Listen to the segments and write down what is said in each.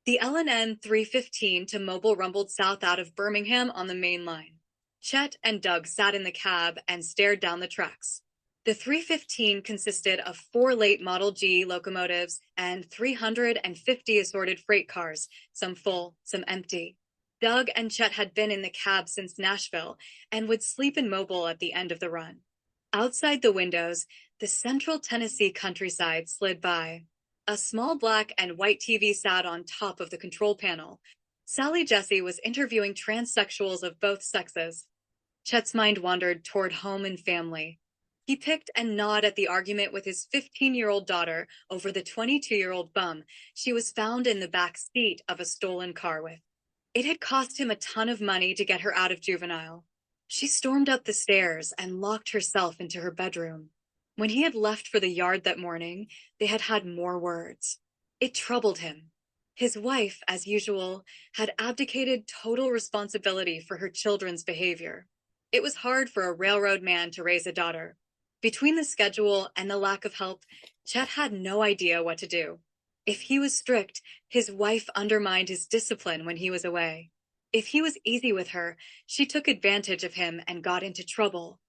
The LNN 315 to Mobile rumbled south out of Birmingham on the main line. Chet and Doug sat in the cab and stared down the tracks. The 315 consisted of four late Model G locomotives and 350 assorted freight cars, some full, some empty. Doug and Chet had been in the cab since Nashville and would sleep in Mobile at the end of the run. Outside the windows, the central Tennessee countryside slid by. A small black and white TV sat on top of the control panel. Sally Jesse was interviewing transsexuals of both sexes. Chet's mind wandered toward home and family. He picked and gnawed at the argument with his 15-year-old daughter over the 22-year-old bum she was found in the back seat of a stolen car with. It had cost him a ton of money to get her out of juvenile. She stormed up the stairs and locked herself into her bedroom. When he had left for the yard that morning, they had had more words. It troubled him. His wife, as usual, had abdicated total responsibility for her children's behavior. It was hard for a railroad man to raise a daughter. Between the schedule and the lack of help, Chet had no idea what to do. If he was strict, his wife undermined his discipline when he was away. If he was easy with her, she took advantage of him and got into trouble.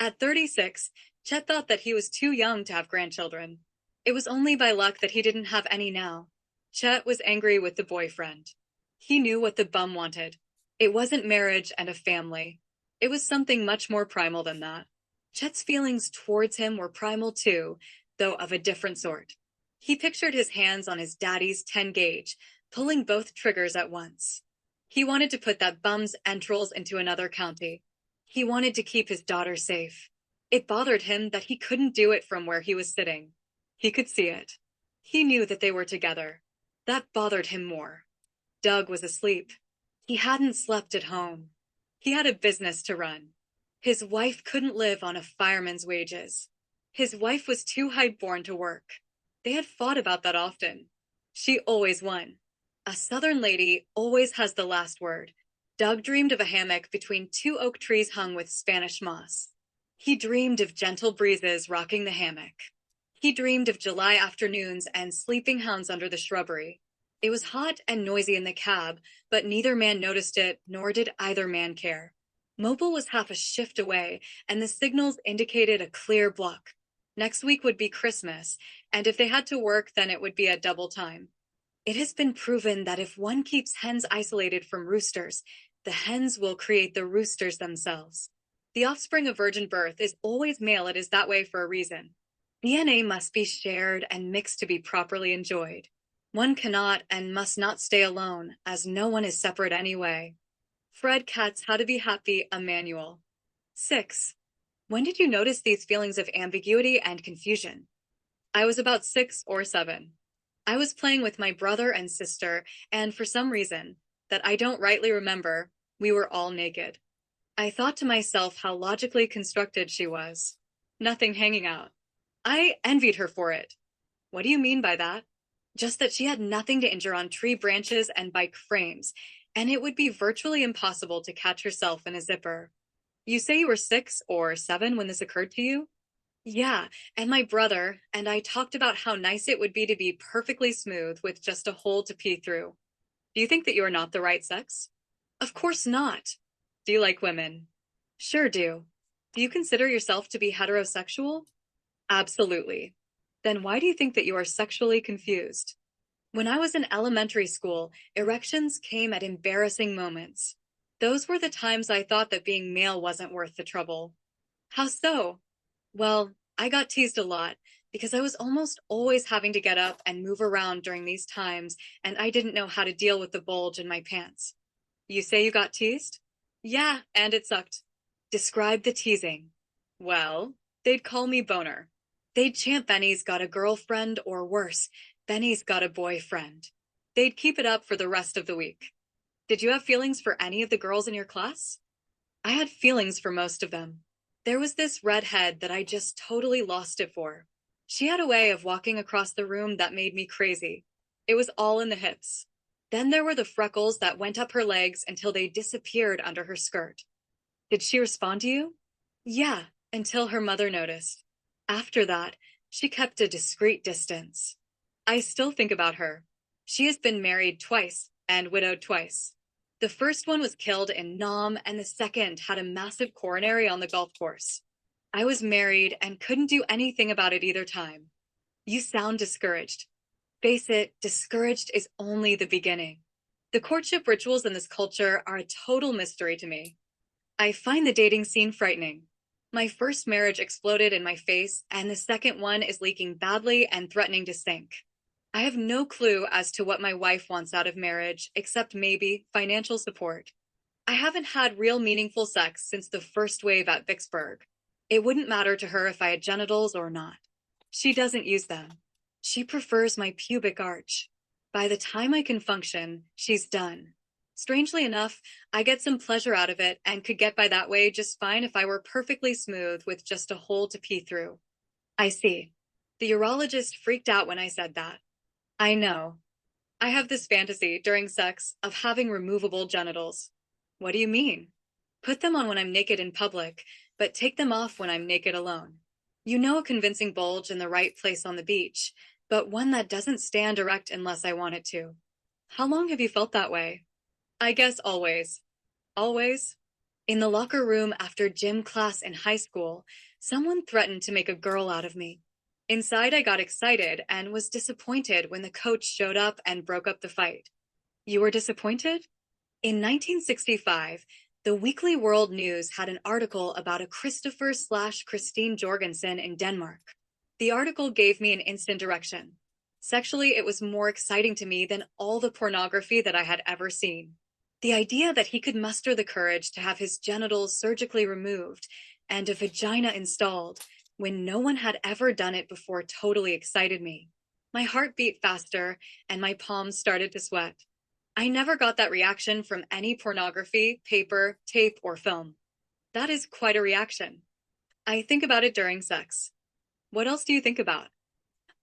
At 36, Chet thought that he was too young to have grandchildren. It was only by luck that he didn't have any now. Chet was angry with the boyfriend. He knew what the bum wanted. It wasn't marriage and a family. It was something much more primal than that. Chet's feelings towards him were primal too, though of a different sort. He pictured his hands on his daddy's 10 gauge, pulling both triggers at once. He wanted to put that bum's entrails into another county. He wanted to keep his daughter safe. It bothered him that he couldn't do it from where he was sitting. He could see it. He knew that they were together. That bothered him more. Doug was asleep. He hadn't slept at home. He had a business to run. His wife couldn't live on a fireman's wages. His wife was too highborn to work. They had fought about that often. She always won. A Southern lady always has the last word. Doug dreamed of a hammock between two oak trees hung with Spanish moss. He dreamed of gentle breezes rocking the hammock. He dreamed of July afternoons and sleeping hounds under the shrubbery. It was hot and noisy in the cab, but neither man noticed it, nor did either man care. Mobile was half a shift away, and the signals indicated a clear block. Next week would be Christmas, and if they had to work, then it would be at double time. It has been proven that if one keeps hens isolated from roosters, the hens will create the roosters themselves. The offspring of virgin birth is always male. It is that way for a reason. DNA must be shared and mixed to be properly enjoyed. One cannot and must not stay alone, as no one is separate anyway. Fred Katz's How to Be Happy, a manual. 6. When did you notice these feelings of ambiguity and confusion? I was about 6 or 7. I was playing with my brother and sister, and for some reason, that I don't rightly remember, we were all naked. I thought to myself how logically constructed she was. Nothing hanging out. I envied her for it. What do you mean by that? Just that she had nothing to injure on tree branches and bike frames, and it would be virtually impossible to catch herself in a zipper. You say you were 6 or 7 when this occurred to you? Yeah, and my brother and I talked about how nice it would be to be perfectly smooth with just a hole to pee through. Do you think that you are not the right sex? Of course not. Do you like women? Sure do. Do you consider yourself to be heterosexual? Absolutely. Then why do you think that you are sexually confused? When I was in elementary school, erections came at embarrassing moments. Those were the times I thought that being male wasn't worth the trouble. How so? Well, I got teased a lot because I was almost always having to get up and move around during these times, and I didn't know how to deal with the bulge in my pants. You say you got teased? Yeah, and it sucked. Describe the teasing. Well, they'd call me Boner. They'd chant Benny's got a girlfriend, or worse, Benny's got a boyfriend. They'd keep it up for the rest of the week. Did you have feelings for any of the girls in your class? I had feelings for most of them. There was this redhead that I just totally lost it for. She had a way of walking across the room that made me crazy. It was all in the hips. Then there were the freckles that went up her legs until they disappeared under her skirt. Did she respond to you? Yeah, until her mother noticed. After that, she kept a discreet distance. I still think about her. She has been married twice and widowed twice. The first one was killed in Nam, and the second had a massive coronary on the golf course. I was married and couldn't do anything about it either time. You sound discouraged. Face it, discouraged is only the beginning. The courtship rituals in this culture are a total mystery to me. I find the dating scene frightening. My first marriage exploded in my face, and the second one is leaking badly and threatening to sink. I have no clue as to what my wife wants out of marriage, except maybe financial support. I haven't had real meaningful sex since the first wave at Vicksburg. It wouldn't matter to her if I had genitals or not. She doesn't use them. She prefers my pubic arch. By the time I can function, she's done. Strangely enough, I get some pleasure out of it and could get by that way just fine if I were perfectly smooth with just a hole to pee through. I see. The urologist freaked out when I said that. I know. I have this fantasy during sex of having removable genitals. What do you mean? Put them on when I'm naked in public, but take them off when I'm naked alone. You know, a convincing bulge in the right place on the beach, but one that doesn't stand erect unless I want it to. How long have you felt that way? I guess always. Always? In the locker room after gym class in high school, someone threatened to make a girl out of me. Inside, I got excited and was disappointed when the coach showed up and broke up the fight. You were disappointed? In 1965, the Weekly World News had an article about a Christopher/Christine Jorgensen in Denmark. The article gave me an instant direction. Sexually, it was more exciting to me than all the pornography that I had ever seen. The idea that he could muster the courage to have his genitals surgically removed and a vagina installed when no one had ever done it before totally excited me. My heart beat faster and my palms started to sweat. I never got that reaction from any pornography, paper, tape, or film. That is quite a reaction. I think about it during sex. What else do you think about?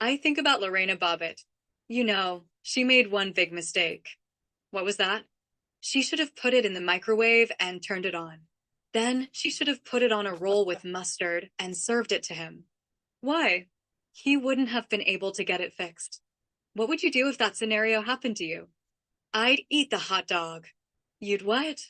I think about Lorena Bobbitt. You know, she made one big mistake. What was that? She should have put it in the microwave and turned it on. Then she should have put it on a roll with mustard and served it to him. Why? He wouldn't have been able to get it fixed. What would you do if that scenario happened to you? I'd eat the hot dog. You'd what?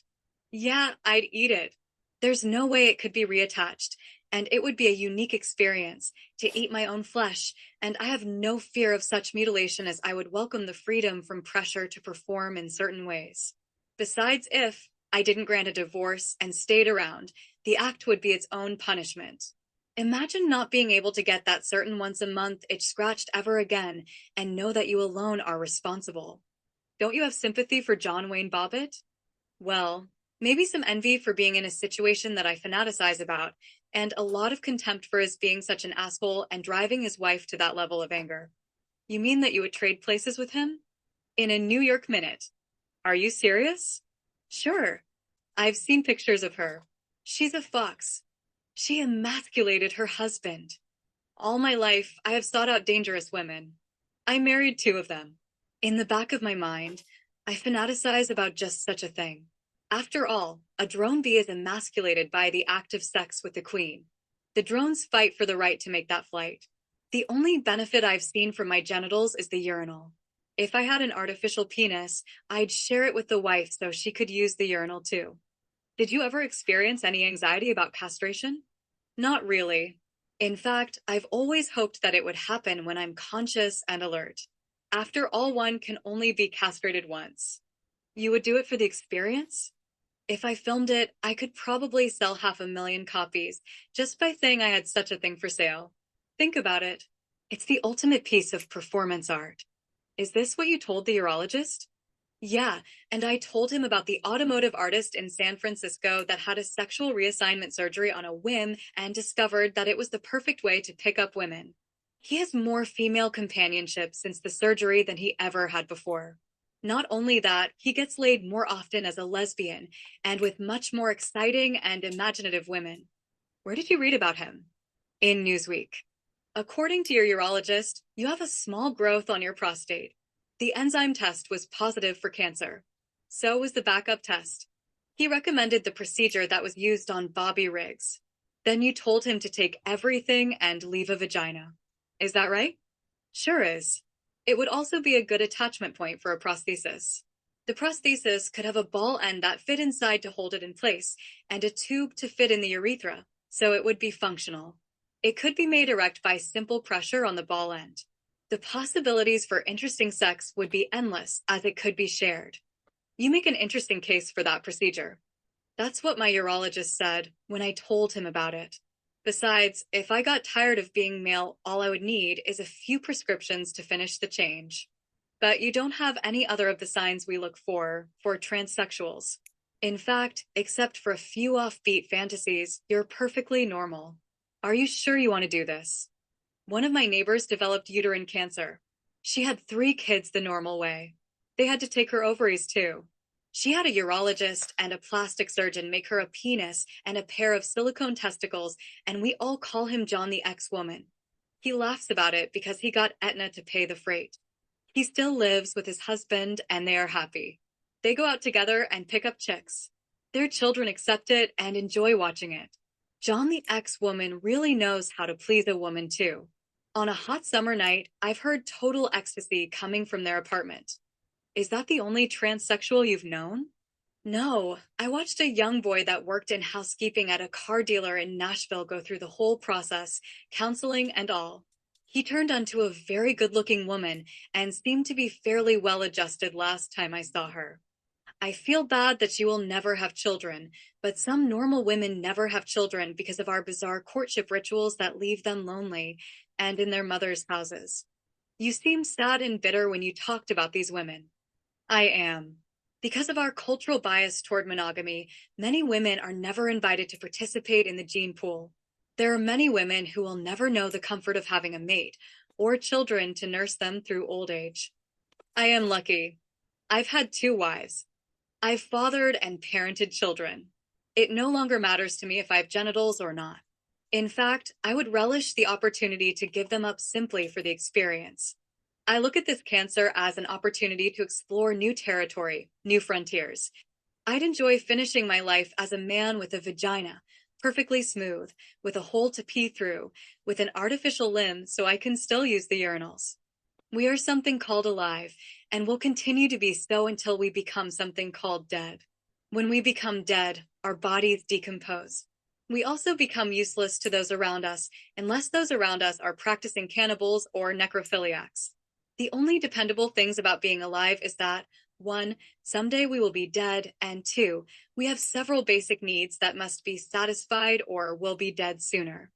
Yeah, I'd eat it. There's no way it could be reattached, and it would be a unique experience to eat my own flesh, and I have no fear of such mutilation as I would welcome the freedom from pressure to perform in certain ways. Besides, if I didn't grant a divorce and stayed around, the act would be its own punishment. Imagine not being able to get that certain once a month itch scratched ever again and know that you alone are responsible. Don't you have sympathy for John Wayne Bobbitt? Well, maybe some envy for being in a situation that I fantasize about, and a lot of contempt for his being such an asshole and driving his wife to that level of anger. You mean that you would trade places with him? In a New York minute. Are you serious? Sure. I've seen pictures of her. She's a fox. She emasculated her husband. All my life, I have sought out dangerous women. I married two of them. In the back of my mind, I fantasize about just such a thing. After all, a drone bee is emasculated by the act of sex with the queen. The drones fight for the right to make that flight. The only benefit I've seen from my genitals is the urinal. If I had an artificial penis, I'd share it with the wife so she could use the urinal too. Did you ever experience any anxiety about castration? Not really. In fact, I've always hoped that it would happen when I'm conscious and alert. After all, one can only be castrated once. You would do it for the experience? If I filmed it, I could probably sell 500,000 copies just by saying I had such a thing for sale. Think about it. It's the ultimate piece of performance art. Is this what you told the urologist? Yeah, and I told him about the automotive artist in San Francisco that had a sexual reassignment surgery on a whim and discovered that it was the perfect way to pick up women. He has more female companionship since the surgery than he ever had before. Not only that, he gets laid more often as a lesbian and with much more exciting and imaginative women. Where did you read about him? In Newsweek. According to your urologist, you have a small growth on your prostate. The enzyme test was positive for cancer. So was the backup test. He recommended the procedure that was used on Bobby Riggs. Then you told him to take everything and leave a vagina. Is that right? Sure is. It would also be a good attachment point for a prosthesis. The prosthesis could have a ball end that fit inside to hold it in place and a tube to fit in the urethra, so it would be functional. It could be made erect by simple pressure on the ball end. The possibilities for interesting sex would be endless as it could be shared. You make an interesting case for that procedure. That's what my urologist said when I told him about it. Besides, if I got tired of being male, all I would need is a few prescriptions to finish the change. But you don't have any other of the signs we look for transsexuals. In fact, except for a few offbeat fantasies, you're perfectly normal. Are you sure you want to do this? One of my neighbors developed uterine cancer. She had 3 kids the normal way. They had to take her ovaries too. She had a urologist and a plastic surgeon make her a penis and a pair of silicone testicles, and we all call him John the X-Woman. He laughs about it because he got Aetna to pay the freight. He still lives with his husband and they are happy. They go out together and pick up chicks. Their children accept it and enjoy watching it. John the X-Woman really knows how to please a woman too. On a hot summer night, I've heard total ecstasy coming from their apartment. Is that the only transsexual you've known? No, I watched a young boy that worked in housekeeping at a car dealer in Nashville go through the whole process, counseling and all. He turned onto a very good-looking woman and seemed to be fairly well-adjusted last time I saw her. I feel bad that she will never have children, but some normal women never have children because of our bizarre courtship rituals that leave them lonely and in their mothers' houses. You seemed sad and bitter when you talked about these women. I am. Because of our cultural bias toward monogamy, many women are never invited to participate in the gene pool. There are many women who will never know the comfort of having a mate or children to nurse them through old age. I am lucky. I've had 2 wives. I've fathered and parented children. It no longer matters to me if I have genitals or not. In fact, I would relish the opportunity to give them up simply for the experience. I look at this cancer as an opportunity to explore new territory, new frontiers. I'd enjoy finishing my life as a man with a vagina, perfectly smooth, with a hole to pee through, with an artificial limb so I can still use the urinals. We are something called alive, and will continue to be so until we become something called dead. When we become dead, our bodies decompose. We also become useless to those around us, unless those around us are practicing cannibals or necrophiliacs. The only dependable things about being alive is that, 1, someday we will be dead, and 2, we have several basic needs that must be satisfied or will be dead sooner.